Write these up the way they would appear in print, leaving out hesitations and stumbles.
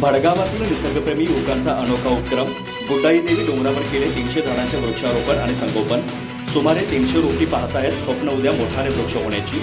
भडगावातील निसर्गप्रेमी युवकांचा अनोखा उपक्रम. गुड्डाई देवी डोंगरावर केले 300 झाडांचे वृक्षारोपण आणि संगोपन. सुमारे 300 रोपटी पाहतायत स्वप्न उद्या मोठाने वृक्ष होण्याची.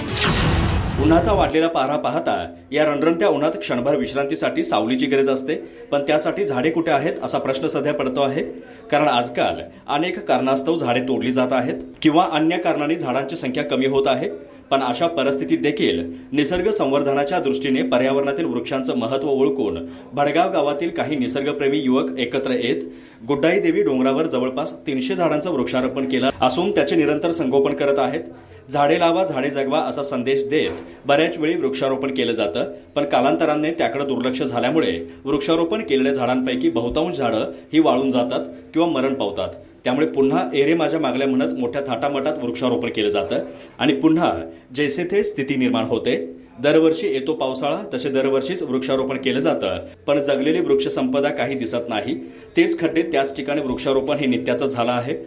उन्हाचा वाढलेला पारा पाहता या रणरणत्या उन्हात क्षणभर विश्रांतीसाठी सावलीची गरज असते, पण त्यासाठी झाडे कुठे आहेत असा प्रश्न सध्या पडतो आहे. कारण आजकाल अनेक कारणास्तव झाडे तोडली जात आहेत किंवा अन्य कारणांनी झाडांची संख्या कमी होत आहे. पण अशा परिस्थितीत देखील निसर्ग संवर्धनाच्या दृष्टीने पर्यावरणातील वृक्षांचं महत्त्व ओळखून भडगाव गावातील काही निसर्गप्रेमी युवक एकत्र येत गुड्डाई देवी डोंगरावर जवळपास 300 झाडांचं वृक्षारोपण केलं असून त्याचे निरंतर संगोपन करत आहेत. झाडे लावा झाडे जगवा असा संदेश देत बऱ्याच वेळी वृक्षारोपण केलं जातं, पण कालांतराने त्याकडे दुर्लक्ष झाल्यामुळे वृक्षारोपण केलेल्या झाडांपैकी बहुतांश झाडं ही वाळून जातात किंवा मरण पावतात. त्यामुळे पुन्हा एरे माझ्या मागल्या म्हणत मोठ्या थाटामाटात वृक्षारोपण केलं जातं आणि पुन्हा जैसे थे स्थिती निर्माण होते. दरवर्षी येतो पावसाळा तसे दरवर्षीच वृक्षारोपण केलं जातं, पण जगलेली वृक्ष संपदा काही दिसत नाही. तेच खड्डे त्याच ठिकाणी वृक्षारोपण हे नित्याचं झालं आहे.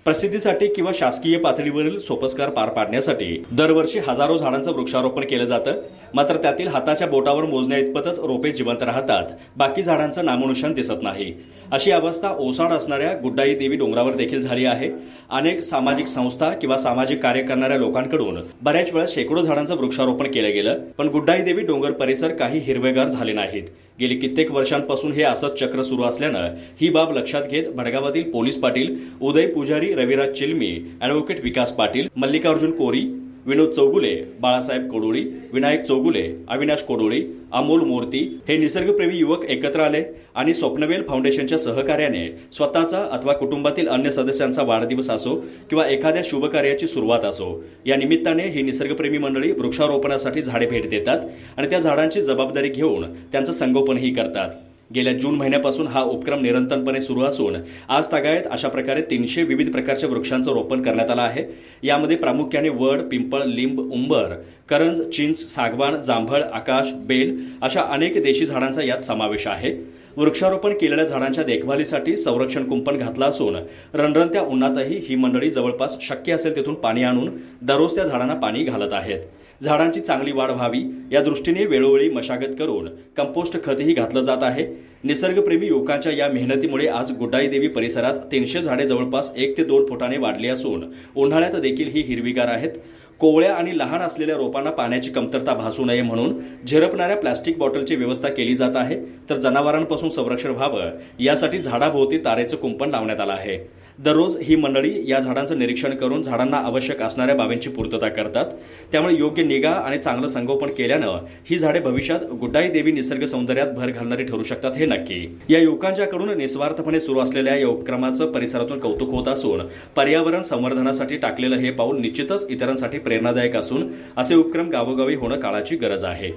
प्रसिद्धीसाठी किंवा शासकीय पातळीवरील सोपस्कार पार पाडण्यासाठी दरवर्षी हजारो झाडांचं वृक्षारोपण केलं जातं, मात्र त्यातील हाताच्या बोटावर मोजण्या इतपतच रोपे जिवंत राहतात, बाकी झाडांचं नामोनिशाण दिसत नाही. अशी अवस्था ओसाड असणाऱ्या गुड्डाई देवी डोंगरावर देखील झाली आहे. अनेक सामाजिक संस्था किंवा सामाजिक कार्य करणाऱ्या लोकांकडून बऱ्याच वेळा शेकडो झाडांचं वृक्षारोपण केलं गेलं, पण गुड्डाई देवी डोंगर परिसर काही हिरवेगार झाले नाहीत. गेली कित्येक वर्षांपासून हे असंच चक्र सुरू असल्यानं ही बाब लक्षात घेत भडगावातील पोलीस पाटील उदय पुजारी, रविराज चिलमी, ॲडव्होकेट विकास पाटील, मल्लिकार्जुन कोरी, विनोद चौगुले, बाळासाहेब कोडोळी, विनायक चौगुले, अविनाश कोडोळी, अमोल मूर्ती हे निसर्गप्रेमी युवक एकत्र आले आणि स्वप्नवेल फाउंडेशनच्या सहकार्याने स्वतःचा अथवा कुटुंबातील अन्य सदस्यांचा वाढदिवस असो किंवा एखाद्या शुभ कार्याची सुरुवात असो, या निमित्ताने ही निसर्गप्रेमी मंडळी वृक्षारोपणासाठी झाडे भेट देतात आणि त्या झाडांची जबाबदारी घेऊन त्यांचं संगोपनही करतात. गेल्या जून महिन्यापासून हा उपक्रम निरंतरपणे सुरू असून आज तागायत अशा प्रकारे 300 विविध प्रकारच्या वृक्षांचं रोपण करण्यात आलं आहे. यामध्ये प्रामुख्याने वड, पिंपळ, लिंब, उंबर, करंज, चिंच, सागवान, जांभळ, आकाश, बेल अशा अनेक देशी झाडांचा यात समावेश आहे. वृक्षारोपण केलेल्या झाडांच्या देखभालीसाठी संरक्षण कुंपण घातलं असून रणरणत्या उन्हातही ही मंडळी जवळपास शक्य असेल तिथून पाणी आणून दररोज त्या झाडांना पाणी घालत आहेत. झाडांची चांगली वाढ व्हावी या दृष्टीने वेळोवेळी मशागत करून कंपोस्ट खतही घातलं जात आहे. निसर्गप्रेमी युवकांच्या या मेहनतीमुळे आज गुड्डाई देवी परिसरात 300 झाडे जवळपास 1 ते 2 फुटाने वाढली असून उन्हाळ्यात देखील ही हिरवीगार आहेत. कोवळ्या आणि लहान असलेल्या रोपांना पाण्याची कमतरता भासू नये म्हणून झिरपणाऱ्या प्लास्टिक बॉटलची व्यवस्था केली जात आहे, तर जनावरांपासून संरक्षण व्हावं यासाठी झाडाभोवती तारेचं कुंपण लावण्यात आलं आहे. दररोज ही मंडळी या झाडांचं निरीक्षण करून झाडांना आवश्यक असणाऱ्या बाबींची पूर्तता करतात. त्यामुळे योग्य निगा आणि चांगलं संगोपन केल्यानं ही झाडे भविष्यात गुड्डाई देवी निसर्ग सौंदर्यात भर घालणारी ठरू शकतात हे नक्की. या युवकांच्याकडून निस्वार्थपणे सुरू असलेल्या या उपक्रमाचं परिसरातून कौतुक होत असून पर्यावरण संवर्धनासाठी टाकलेलं हे पाऊल निश्चितच इतरांसाठी प्रेरणादायक असून असे उपक्रम गावोगावी होणं काळाची गरज आहे.